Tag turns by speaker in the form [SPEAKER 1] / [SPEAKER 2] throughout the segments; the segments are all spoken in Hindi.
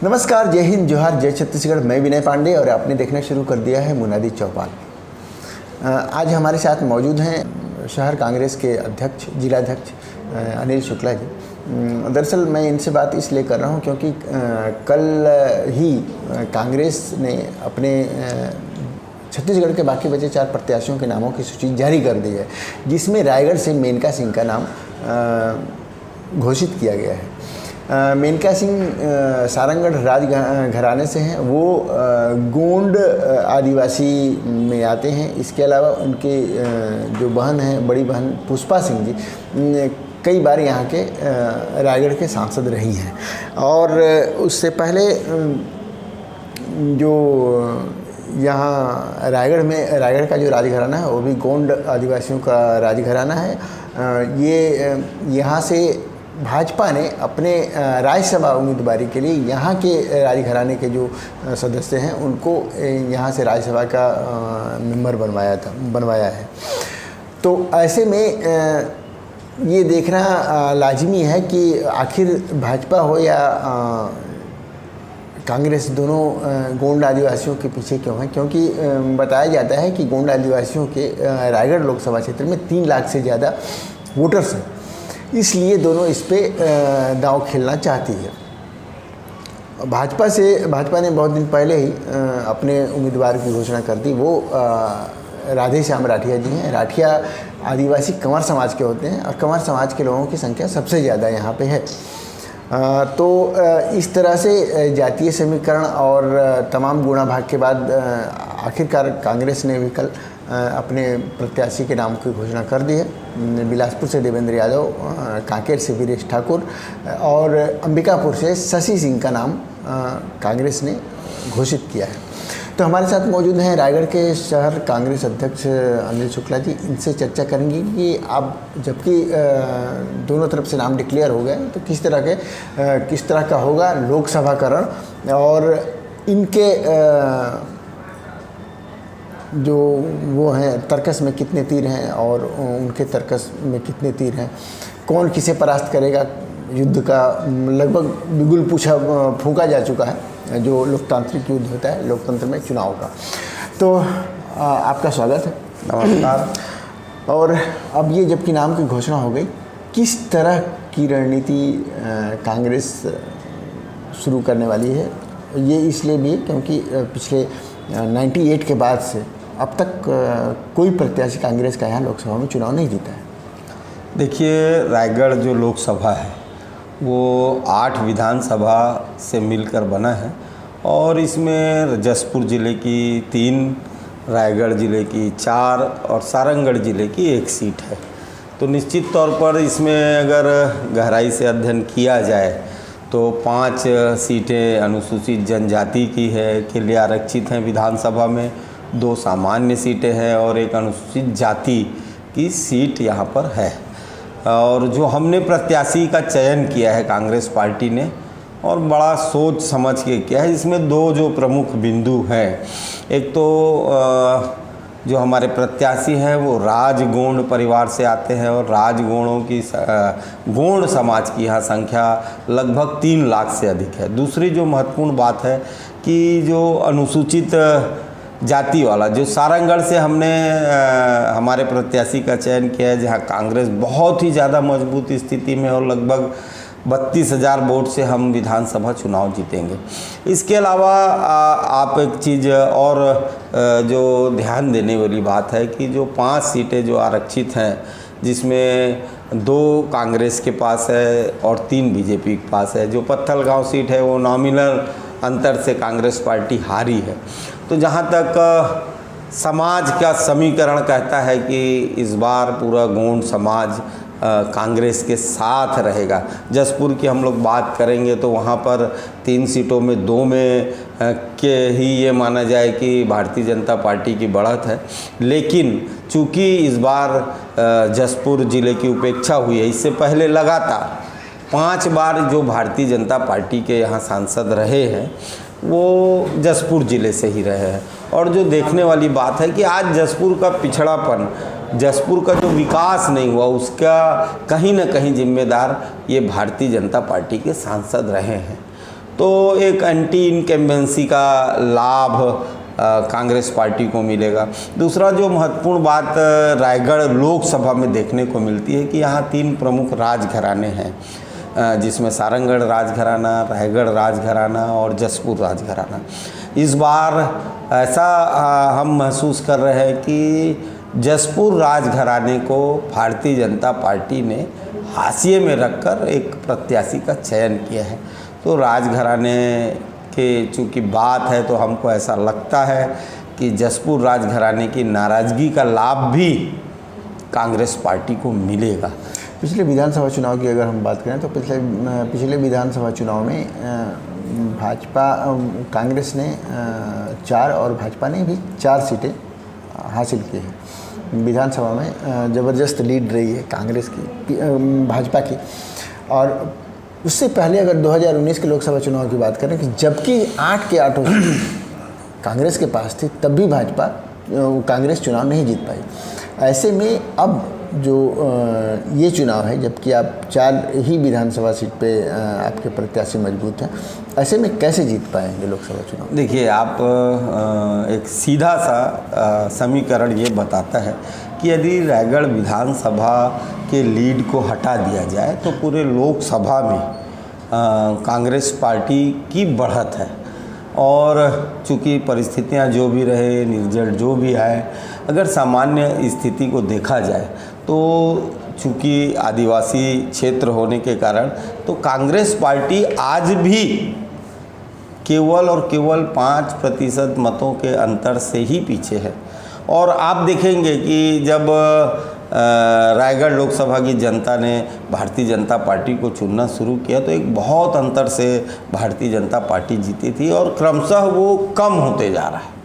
[SPEAKER 1] नमस्कार, जय हिंद, जोहार, जय छत्तीसगढ़। मैं विनय पांडे और आपने देखना शुरू कर दिया है मुनादी चौपाल। आज हमारे साथ मौजूद हैं शहर कांग्रेस के अध्यक्ष, जिलाध्यक्ष अनिल शुक्ला जी। दरअसल मैं इनसे बात इसलिए कर रहा हूं क्योंकि कल ही कांग्रेस ने अपने छत्तीसगढ़ के बाकी बचे 4 प्रत्याशियों के नामों की सूची जारी कर दी है, जिसमें रायगढ़ से मेनका सिंह का नाम घोषित किया गया है। मेनका सिंह सारंगढ़ राज घराने से हैं। वो गोंड आदिवासी में आते हैं। इसके अलावा उनके जो बहन हैं, बड़ी बहन पुष्पा सिंह जी, कई बार यहाँ के रायगढ़ के सांसद रही हैं। और उससे पहले जो यहाँ रायगढ़ का जो राजघराना है वो भी गोंड आदिवासियों का राजघराना है। ये यहाँ से भाजपा ने अपने राज्यसभा उम्मीदवारी के लिए यहाँ के राजघराने के जो सदस्य हैं उनको यहाँ से राज्यसभा का मेंबर बनवाया है। तो ऐसे में ये देखना लाजमी है कि आखिर भाजपा हो या कांग्रेस, दोनों गोंड आदिवासियों के पीछे क्यों है। क्योंकि बताया जाता है कि गोंड आदिवासियों के रायगढ़ लोकसभा क्षेत्र में 3 लाख से ज़्यादा वोटर्स हैं, इसलिए दोनों इस पे दांव खेलना चाहती है। भाजपा ने बहुत दिन पहले ही अपने उम्मीदवार की घोषणा कर दी। वो राधे श्याम राठिया जी हैं। राठिया आदिवासी कंवर समाज के होते हैं और कंवर समाज के लोगों की संख्या सबसे ज़्यादा यहाँ पे है। तो इस तरह से जातीय समीकरण और तमाम गुणा भाग के बाद आखिरकार कांग्रेस ने भी कल अपने प्रत्याशी के नाम की घोषणा कर दी है। बिलासपुर से देवेंद्र यादव, कांकेर से वीरेश ठाकुर और अंबिकापुर से शशि सिंह का नाम कांग्रेस ने घोषित किया है। तो हमारे साथ मौजूद हैं रायगढ़ के शहर कांग्रेस अध्यक्ष अनिल शुक्ला जी। इनसे चर्चा करेंगे कि अब जबकि दोनों तरफ से नाम डिक्लेयर हो गए तो किस तरह का होगा लोकसभाकरण और इनके जो वो हैं तर्कस में कितने तीर हैं और उनके तर्कस में कितने तीर हैं, कौन किसे परास्त करेगा। युद्ध का लगभग बिगुल फूंका जा चुका है, जो लोकतांत्रिक युद्ध होता है लोकतंत्र में, चुनाव का। तो आपका स्वागत है।
[SPEAKER 2] नमस्कार।
[SPEAKER 1] और अब ये जबकि नाम की घोषणा हो गई, किस तरह की रणनीति कांग्रेस शुरू करने वाली है? ये इसलिए भी क्योंकि पिछले 98 के बाद से अब तक कोई प्रत्याशी कांग्रेस का यहाँ लोकसभा में चुनाव नहीं जीता है।
[SPEAKER 2] देखिए, रायगढ़ जो लोकसभा है वो 8 विधानसभा से मिलकर बना है और इसमें जशपुर ज़िले की 3, रायगढ़ ज़िले की 4 और सारंगढ़ ज़िले की 1 सीट है। तो निश्चित तौर पर इसमें अगर गहराई से अध्ययन किया जाए तो 5 सीटें अनुसूचित जनजाति की है के लिए आरक्षित हैं विधानसभा में, 2 सामान्य सीटें हैं और 1 अनुसूचित जाति की सीट यहाँ पर है। और जो हमने प्रत्याशी का चयन किया है कांग्रेस पार्टी ने, और बड़ा सोच समझ के किया है। इसमें 2 जो प्रमुख बिंदु हैं, एक तो जो हमारे प्रत्याशी हैं वो राजगोंड परिवार से आते हैं और राजगोंडों की गोंड समाज की यहाँ संख्या लगभग 3 लाख से अधिक है। दूसरी जो महत्वपूर्ण बात है कि जो अनुसूचित जाति वाला जो सारंगढ़ से हमने हमारे प्रत्याशी का चयन किया है, जहाँ कांग्रेस बहुत ही ज़्यादा मजबूत स्थिति में और लगभग 32,000 वोट से हम विधानसभा चुनाव जीतेंगे। इसके अलावा आप एक चीज़ और जो ध्यान देने वाली बात है कि जो 5 सीटें जो आरक्षित हैं, जिसमें 2 कांग्रेस के पास है और 3 बीजेपी के पास है। जो पत्थलगांव सीट है वो नॉमिनल अंतर से कांग्रेस पार्टी हारी है। तो जहाँ तक समाज का समीकरण कहता है कि इस बार पूरा गोंड समाज कांग्रेस के साथ रहेगा। जशपुर की हम लोग बात करेंगे तो वहाँ पर 3 सीटों में 2 में के ही ये माना जाए कि भारतीय जनता पार्टी की बढ़त है। लेकिन चूँकि इस बार जशपुर ज़िले की उपेक्षा हुई है, इससे पहले लगातार 5 बार जो भारतीय जनता पार्टी के यहाँ सांसद रहे हैं वो जशपुर ज़िले से ही रहे हैं। और जो देखने वाली बात है कि आज जशपुर का पिछड़ापन, जशपुर का जो विकास नहीं हुआ, उसका कहीं न कहीं जिम्मेदार ये भारतीय जनता पार्टी के सांसद रहे हैं। तो एक एंटी इनकम्बेंसी का लाभ कांग्रेस पार्टी को मिलेगा। दूसरा जो महत्वपूर्ण बात रायगढ़ लोकसभा में देखने को मिलती है कि यहाँ 3 प्रमुख राजघराने हैं, जिसमें सारंगगढ़ राजघराना, रायगढ़ राजघराना और जसपुर राजघराना। इस बार ऐसा हम महसूस कर रहे हैं कि जसपुर राजघराने को भारतीय जनता पार्टी ने हाशिए में रखकर एक प्रत्याशी का चयन किया है। तो राजघराने के चूँकि बात है तो हमको ऐसा लगता है कि जसपुर राजघराने की नाराज़गी का लाभ भी कांग्रेस पार्टी को मिलेगा।
[SPEAKER 1] पिछले विधानसभा चुनाव की अगर हम बात करें तो पिछले विधानसभा चुनाव में भाजपा कांग्रेस ने 4 और भाजपा ने भी 4 सीटें हासिल की हैं। विधानसभा में ज़बरदस्त लीड रही है कांग्रेस की, भाजपा की। और उससे पहले अगर 2019 के लोकसभा चुनाव की बात करें कि जबकि 8 के 8 कांग्रेस के पास थी, तब भी भाजपा कांग्रेस चुनाव नहीं जीत पाई। ऐसे में अब जो ये चुनाव है, जबकि आप 4 ही विधानसभा सीट पे आपके प्रत्याशी मजबूत हैं, ऐसे में कैसे जीत पाएंगे लोकसभा चुनाव?
[SPEAKER 2] देखिए, आप एक सीधा सा समीकरण ये बताता है कि यदि रायगढ़ विधानसभा के लीड को हटा दिया जाए तो पूरे लोकसभा में कांग्रेस पार्टी की बढ़त है। और चूँकि परिस्थितियां जो भी रहे, निर्जल जो भी आए, अगर सामान्य स्थिति को देखा जाए तो चूँकि आदिवासी क्षेत्र होने के कारण तो कांग्रेस पार्टी आज भी केवल और केवल 5% मतों के अंतर से ही पीछे है। और आप देखेंगे कि जब रायगढ़ लोकसभा की जनता ने भारतीय जनता पार्टी को चुनना शुरू किया तो एक बहुत अंतर से भारतीय जनता पार्टी जीती थी और क्रमशः वो कम होते जा रहा है।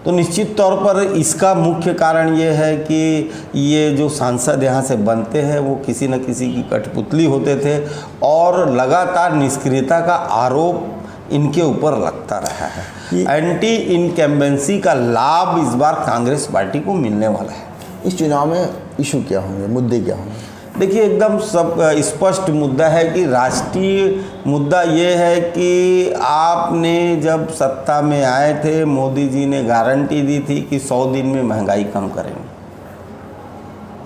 [SPEAKER 2] तो निश्चित तौर पर इसका मुख्य कारण ये है कि ये जो सांसद यहाँ से बनते हैं वो किसी न किसी की कठपुतली होते थे और लगातार निष्क्रियता का आरोप इनके ऊपर लगता रहा है। एंटी इनकम्बेंसी का लाभ इस बार कांग्रेस पार्टी को मिलने वाला है।
[SPEAKER 1] इस चुनाव में इशू क्या होंगे, मुद्दे क्या होंगे?
[SPEAKER 2] देखिए, एकदम सब स्पष्ट मुद्दा है कि राष्ट्रीय मुद्दा ये है कि आपने जब सत्ता में आए थे, मोदी जी ने गारंटी दी थी कि 100 दिन में महंगाई कम करेंगे।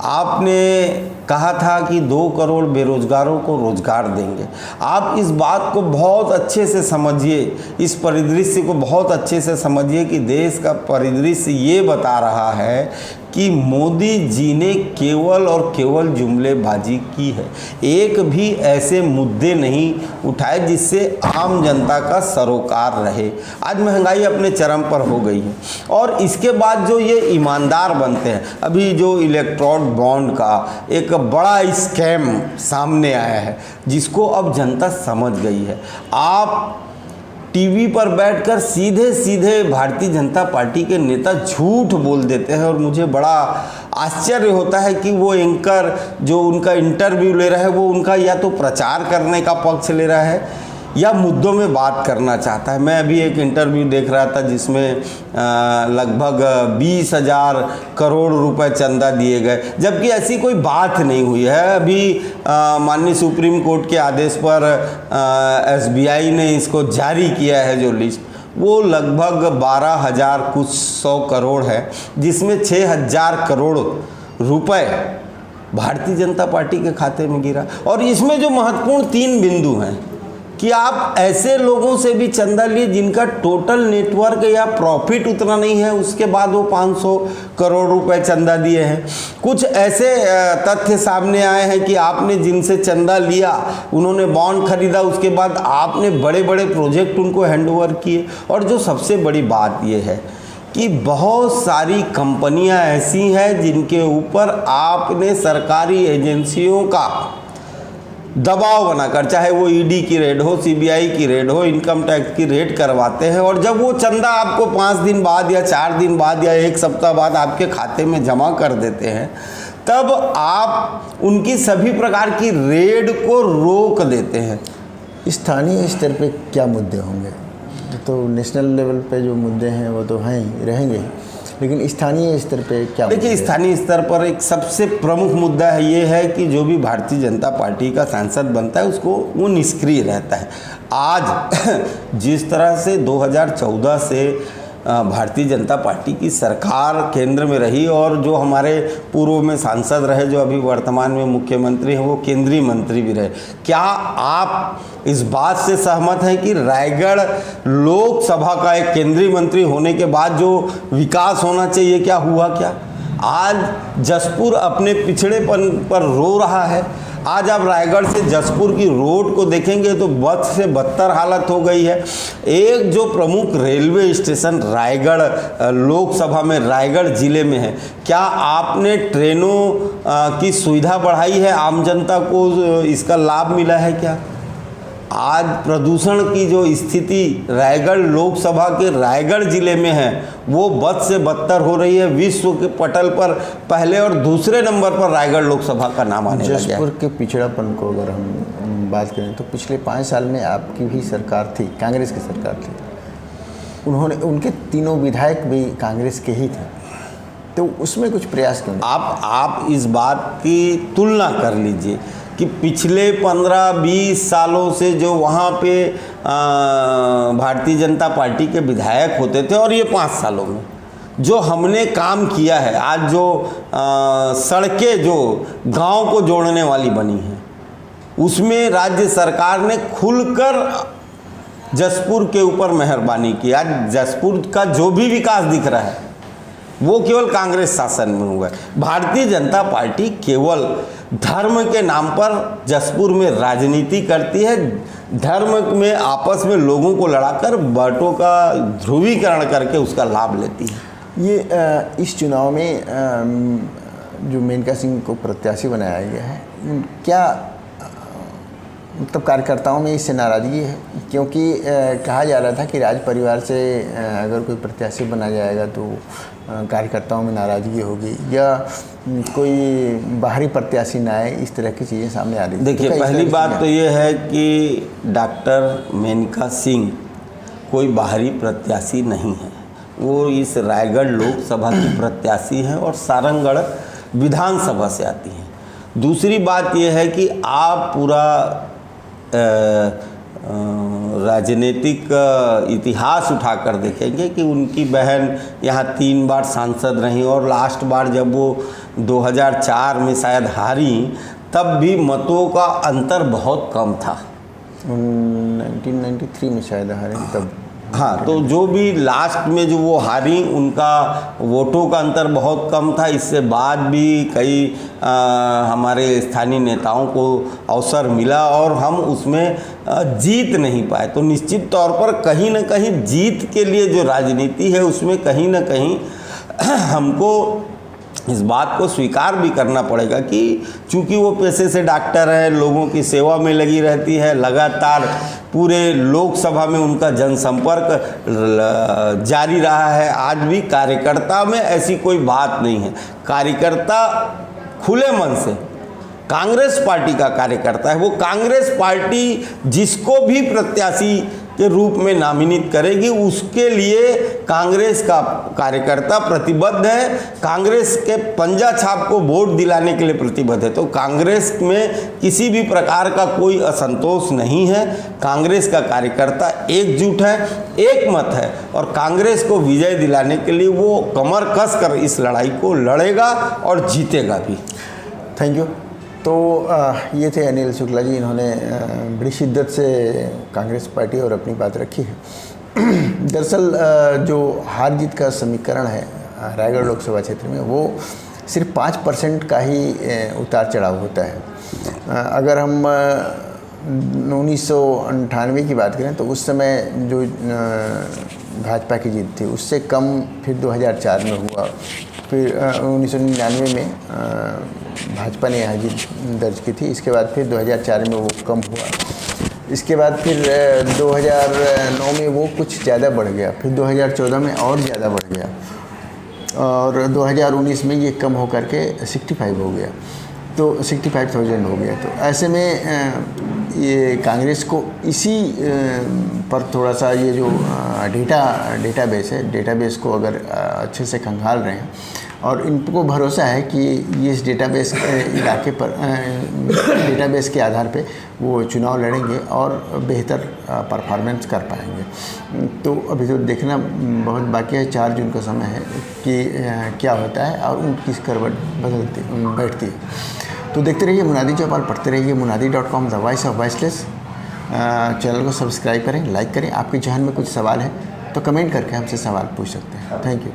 [SPEAKER 2] आपने कहा था कि 2 करोड़ बेरोजगारों को रोजगार देंगे। आप इस बात को बहुत अच्छे से समझिए, इस परिदृश्य को बहुत अच्छे से समझिए कि देश का परिदृश्य ये बता रहा है कि मोदी जी ने केवल और केवल जुमलेबाजी की है। एक भी ऐसे मुद्दे नहीं उठाए जिससे आम जनता का सरोकार रहे। आज महंगाई अपने चरम पर हो गई है और इसके बाद जो ये ईमानदार बनते हैं, अभी जो इलेक्ट्रॉन बॉन्ड का एक बड़ा स्कैम सामने आया है जिसको अब जनता समझ गई है। आप टीवी पर बैठकर सीधे सीधे भारतीय जनता पार्टी के नेता झूठ बोल देते हैं और मुझे बड़ा आश्चर्य होता है कि वो एंकर जो उनका इंटरव्यू ले रहा है वो उनका या तो प्रचार करने का पक्ष ले रहा है या मुद्दों में बात करना चाहता है। मैं अभी एक इंटरव्यू देख रहा था जिसमें लगभग 20,000 करोड़ रुपए चंदा दिए गए, जबकि ऐसी कोई बात नहीं हुई है। अभी माननीय सुप्रीम कोर्ट के आदेश पर SBI ने इसको जारी किया है जो लिस्ट, वो लगभग 12,000 कुछ 100 करोड़ है, जिसमें 6,000 करोड़ रुपए भारतीय जनता पार्टी के खाते में गिरा। और इसमें जो महत्वपूर्ण 3 बिंदु हैं कि आप ऐसे लोगों से भी चंदा लिए जिनका टोटल नेटवर्क या प्रॉफिट उतना नहीं है, उसके बाद वो 500 करोड़ रुपए चंदा दिए हैं। कुछ ऐसे तथ्य सामने आए हैं कि आपने जिनसे चंदा लिया उन्होंने बॉन्ड खरीदा, उसके बाद आपने बड़े बड़े प्रोजेक्ट उनको हैंडओवर किए। और जो सबसे बड़ी बात ये है कि बहुत सारी कंपनियां ऐसी हैं जिनके ऊपर आपने सरकारी एजेंसियों का दबाव बनाकर, चाहे वो ED की रेड हो, CBI की रेड हो, इनकम टैक्स की रेड करवाते हैं और जब वो चंदा आपको 5 दिन बाद या 4 दिन बाद या 1 सप्ताह बाद आपके खाते में जमा कर देते हैं, तब आप उनकी सभी प्रकार की रेड को रोक देते हैं।
[SPEAKER 1] स्थानीय स्तर पे क्या मुद्दे होंगे? तो नेशनल लेवल पे जो मुद्दे हैं वो तो हैं ही, रहेंगे ही, लेकिन स्थानीय स्तर पे क्या?
[SPEAKER 2] देखिए, स्थानीय स्तर पर एक सबसे प्रमुख मुद्दा है ये है कि जो भी भारतीय जनता पार्टी का सांसद बनता है उसको वो निष्क्रिय रहता है। आज जिस तरह से 2014 से भारतीय जनता पार्टी की सरकार केंद्र में रही और जो हमारे पूर्व में सांसद रहे, जो अभी वर्तमान में मुख्यमंत्री हैं, वो केंद्रीय मंत्री भी रहे, क्या आप इस बात से सहमत हैं कि रायगढ़ लोकसभा का एक केंद्रीय मंत्री होने के बाद जो विकास होना चाहिए, क्या हुआ? क्या आज जसपुर अपने पिछड़ेपन पर रो रहा है? आज आप रायगढ़ से जसपुर की रोड को देखेंगे तो बद से बदतर हालत हो गई है। एक जो प्रमुख रेलवे स्टेशन रायगढ़ लोकसभा में रायगढ़ जिले में है, क्या आपने ट्रेनों की सुविधा बढ़ाई है? आम जनता को इसका लाभ मिला है क्या? आज प्रदूषण की जो स्थिति रायगढ़ लोकसभा के रायगढ़ जिले में है, वो बद से बदतर हो रही है। विश्व के पटल पर पहले और दूसरे नंबर पर रायगढ़ लोकसभा का नाम आने लगा है।
[SPEAKER 1] जसपुर के पिछड़ापन को अगर हम बात करें तो पिछले 5 साल में आपकी भी सरकार थी, कांग्रेस की सरकार थी, उनके तीनों विधायक भी कांग्रेस के ही थे, तो उसमें कुछ प्रयास क्यों नहीं?
[SPEAKER 2] आप इस बात की तुलना कर लीजिए कि पिछले 15-20 सालों से जो वहाँ पे भारतीय जनता पार्टी के विधायक होते थे और ये 5 सालों में जो हमने काम किया है, आज जो सड़कें जो गांव को जोड़ने वाली बनी हैं, उसमें राज्य सरकार ने खुलकर जसपुर के ऊपर मेहरबानी की। आज जसपुर का जो भी विकास दिख रहा है वो केवल कांग्रेस शासन में हुआ है। भारतीय जनता पार्टी केवल धर्म के नाम पर जसपुर में राजनीति करती है, धर्म में आपस में लोगों को लड़ाकर वोटों का ध्रुवीकरण करके उसका लाभ लेती है।
[SPEAKER 1] ये इस चुनाव में जो मेनका सिंह को प्रत्याशी बनाया गया है, क्या मतलब कार्यकर्ताओं में इससे नाराज़गी है? क्योंकि कहा जा रहा था कि राज परिवार से अगर कोई प्रत्याशी बना जाएगा तो कार्यकर्ताओं में नाराज़गी होगी, या कोई बाहरी प्रत्याशी ना आए, इस तरह की चीज़ें सामने आ रही हैं।
[SPEAKER 2] देखिए, पहली बात तो ये है कि डॉक्टर मेनका सिंह कोई बाहरी प्रत्याशी नहीं है, वो इस रायगढ़ लोकसभा की प्रत्याशी हैं और सारंगगढ़ विधानसभा से आती हैं। दूसरी बात यह है कि आप पूरा राजनीतिक इतिहास उठाकर देखेंगे कि उनकी बहन यहाँ 3 बार सांसद रहीं और लास्ट बार जब वो 2004 में शायद हारी, तब भी मतों का अंतर बहुत कम था।
[SPEAKER 1] 1993 में शायद हारे तब।
[SPEAKER 2] हाँ, तो जो भी लास्ट में जो वो हारी, उनका वोटों का अंतर बहुत कम था। इससे बाद भी कई हमारे स्थानीय नेताओं को अवसर मिला और हम उसमें जीत नहीं पाए। तो निश्चित तौर पर कहीं ना कहीं जीत के लिए जो राजनीति है उसमें कहीं ना कहीं हमको इस बात को स्वीकार भी करना पड़ेगा कि चूंकि वो पेशे से डॉक्टर है, लोगों की सेवा में लगी रहती है, लगातार पूरे लोकसभा में उनका जनसंपर्क जारी रहा है। आज भी कार्यकर्ता में ऐसी कोई बात नहीं है। कार्यकर्ता खुले मन से कांग्रेस पार्टी का कार्यकर्ता है, वो कांग्रेस पार्टी जिसको भी प्रत्याशी के रूप में नामित करेगी उसके लिए कांग्रेस का कार्यकर्ता प्रतिबद्ध है, कांग्रेस के पंजा छाप को वोट दिलाने के लिए प्रतिबद्ध है। तो कांग्रेस में किसी भी प्रकार का कोई असंतोष नहीं है। कांग्रेस का कार्यकर्ता एकजुट है, एक मत है और कांग्रेस को विजय दिलाने के लिए वो कमर कस कर इस लड़ाई को लड़ेगा और जीतेगा भी।
[SPEAKER 1] Thank you. तो ये थे अनिल शुक्ला जी, इन्होंने बड़ी शिद्दत से कांग्रेस पार्टी और अपनी बात रखी है। दरअसल जो हार जीत का समीकरण है रायगढ़ लोकसभा क्षेत्र में, वो सिर्फ 5% का ही उतार चढ़ाव होता है। अगर हम 1998 की बात करें तो उस समय जो भाजपा की जीत थी उससे कम फिर 2004 में हुआ, फिर 1999 में भाजपा ने यहाँ जीत दर्ज की थी। इसके बाद फिर 2004 में वो कम हुआ, इसके बाद फिर 2009 में वो कुछ ज़्यादा बढ़ गया, फिर 2014 में और ज़्यादा बढ़ गया और 2019 में ये कम होकर के 65 हो गया, तो 65,000 हो गया। तो ऐसे में ये कांग्रेस को इसी पर थोड़ा सा ये जो डेटाबेस है, डेटाबेस को अगर अच्छे से खंगाल रहे हैं और इनको भरोसा है कि ये इस डेटाबेस इलाके पर डेटाबेस के आधार पे वो चुनाव लड़ेंगे और बेहतर परफॉर्मेंस कर पाएंगे। तो अभी तो देखना बहुत बाकी है, 4 जून का समय है कि क्या होता है और उनकी करवट बैठती है। तो देखते रहिए मुनादी चौपाल, पढ़ते रहिए munadi.com, the voice of voiceless. Channel को सब्सक्राइब करें, लाइक करें। आपके जहन में कुछ सवाल है तो कमेंट करके हमसे सवाल पूछ सकते हैं। Thank you.